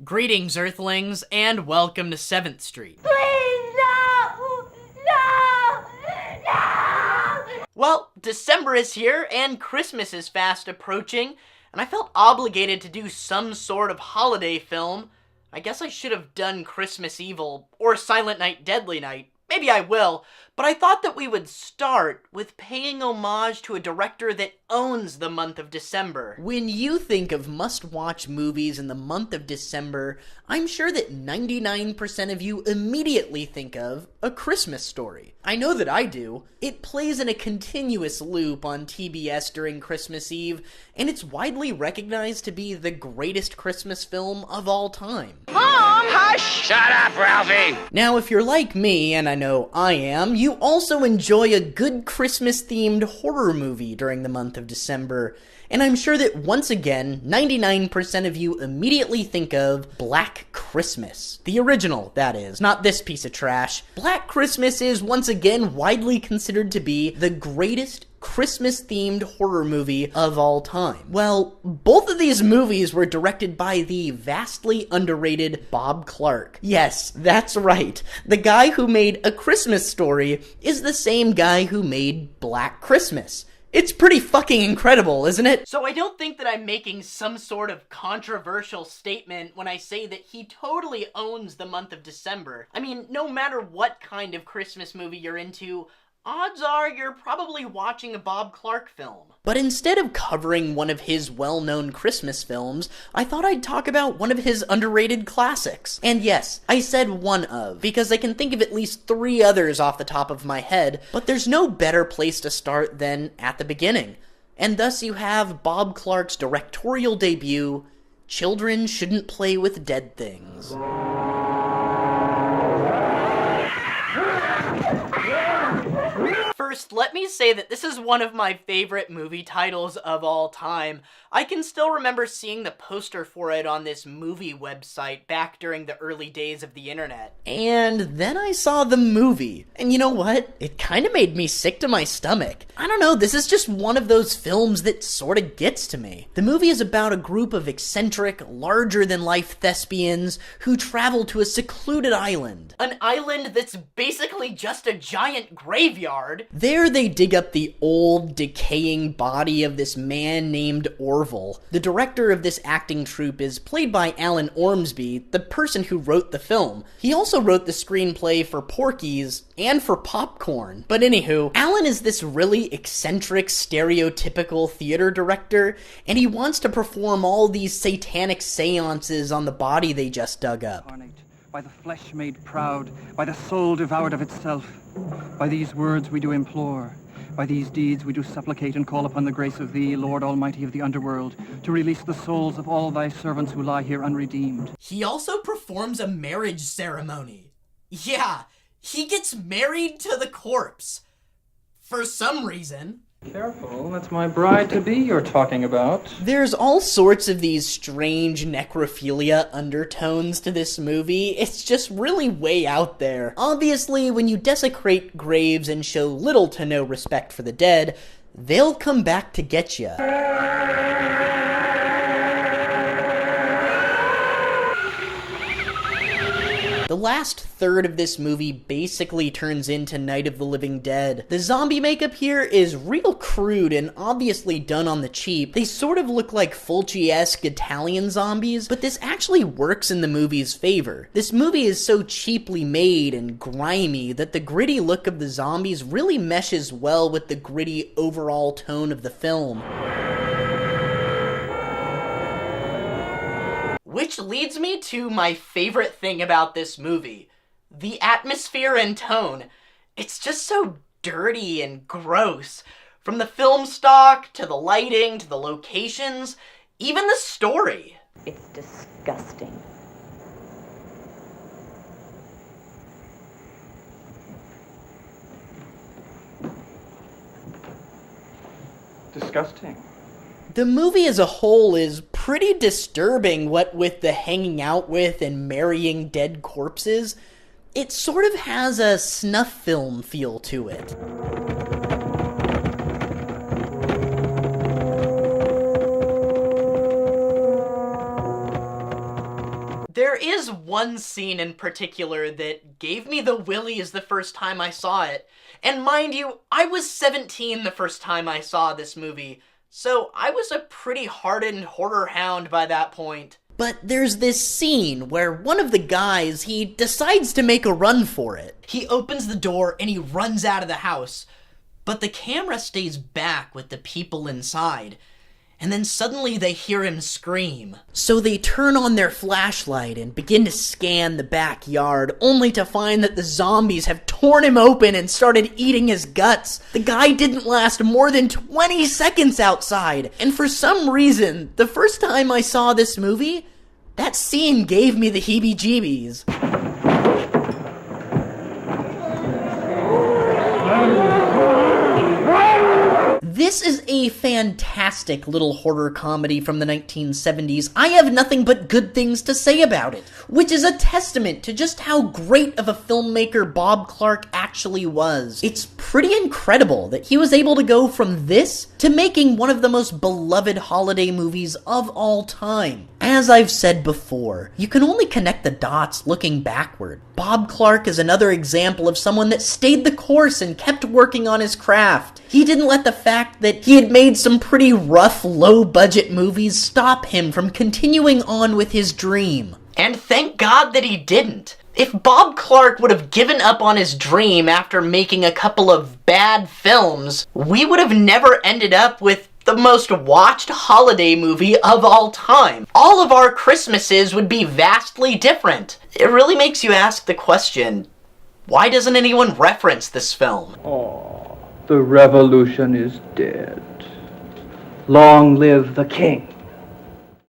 Greetings, Earthlings, and welcome to 7th Street. Please, no! No! No! Well, December is here, and Christmas is fast approaching, and I felt obligated to do some sort of holiday film. I guess I should have done Christmas Evil, or Silent Night, Deadly Night. Maybe I will, but I thought that we would start with paying homage to a director that owns the month of December. When you think of must-watch movies in the month of December, I'm sure that 99% of you immediately think of A Christmas Story. I know that I do. It plays in a continuous loop on TBS during Christmas Eve, and it's widely recognized to be the greatest Christmas film of all time. Mom! Hush! Shut up, Ralphie! Now, if you're like me, and I know I am, you also enjoy a good Christmas-themed horror movie during the month of December. And I'm sure that once again, 99% of you immediately think of Black Christmas. The original, that is, not this piece of trash. Black Christmas is once again widely considered to be the greatest Christmas-themed horror movie of all time. Well, both of these movies were directed by the vastly underrated Bob Clark. Yes, that's right. The guy who made A Christmas Story is the same guy who made Black Christmas. It's pretty fucking incredible, isn't it? So I don't think that I'm making some sort of controversial statement when I say that he totally owns the month of December. I mean, no matter what kind of Christmas movie you're into, odds are you're probably watching a Bob Clark film. But instead of covering one of his well-known Christmas films, I thought I'd talk about one of his underrated classics. And yes, I said one of, because I can think of at least 3 others off the top of my head, but there's no better place to start than at the beginning. And thus you have Bob Clark's directorial debut, Children Shouldn't Play with Dead Things. First, let me say that this is one of my favorite movie titles of all time. I can still remember seeing the poster for it on this movie website back during the early days of the internet. And then I saw the movie, and you know what? It kinda made me sick to my stomach. I don't know, this is just one of those films that sorta gets to me. The movie is about a group of eccentric, larger-than-life thespians who travel to a secluded island. An island that's basically just a giant graveyard. There they dig up the old, decaying body of this man named Orville. The director of this acting troupe is played by Alan Ormsby, the person who wrote the film. He also wrote the screenplay for Porky's and for Popcorn. But anywho, Alan is this really eccentric, stereotypical theater director, and he wants to perform all these satanic seances on the body they just dug up. By the flesh made proud, by the soul devoured of itself. By these words we do implore, by these deeds we do supplicate and call upon the grace of thee, Lord Almighty of the underworld, to release the souls of all thy servants who lie here unredeemed. He also performs a marriage ceremony. Yeah, he gets married to the corpse. For some reason. Careful, that's my bride-to-be you're talking about. There's all sorts of these strange necrophilia undertones to this movie. It's just really way out there. Obviously, when you desecrate graves and show little to no respect for the dead, they'll come back to get you. The last third of this movie basically turns into Night of the Living Dead. The zombie makeup here is real crude and obviously done on the cheap. They sort of look like Fulci-esque Italian zombies, but this actually works in the movie's favor. This movie is so cheaply made and grimy that the gritty look of the zombies really meshes well with the gritty overall tone of the film. Which leads me to my favorite thing about this movie. The atmosphere and tone. It's just so dirty and gross. From the film stock, to the lighting, to the locations, even the story. It's disgusting. Disgusting. The movie as a whole is pretty disturbing, what with the hanging out with and marrying dead corpses. It sort of has a snuff film feel to it. There is one scene in particular that gave me the willies the first time I saw it. And mind you, I was 17 the first time I saw this movie, so I was a pretty hardened horror hound by that point. But there's this scene where one of the guys, he decides to make a run for it. He opens the door and he runs out of the house, but the camera stays back with the people inside. And then suddenly they hear him scream. So they turn on their flashlight and begin to scan the backyard, only to find that the zombies have torn him open and started eating his guts. The guy didn't last more than 20 seconds outside, and for some reason, the first time I saw this movie, that scene gave me the heebie-jeebies. This is a fantastic little horror comedy from the 1970s. I have nothing but good things to say about it, which is a testament to just how great of a filmmaker Bob Clark actually was. It's pretty incredible that he was able to go from this to making one of the most beloved holiday movies of all time. As I've said before, you can only connect the dots looking backward. Bob Clark is another example of someone that stayed the course and kept working on his craft. He didn't let the fact that he had made some pretty rough, low-budget movies stop him from continuing on with his dream. And thank God that he didn't. If Bob Clark would have given up on his dream after making a couple of bad films, we would have never ended up with the most watched holiday movie of all time. All of our Christmases would be vastly different. It really makes you ask the question, why doesn't anyone reference this film? Oh, the revolution is dead. Long live the king.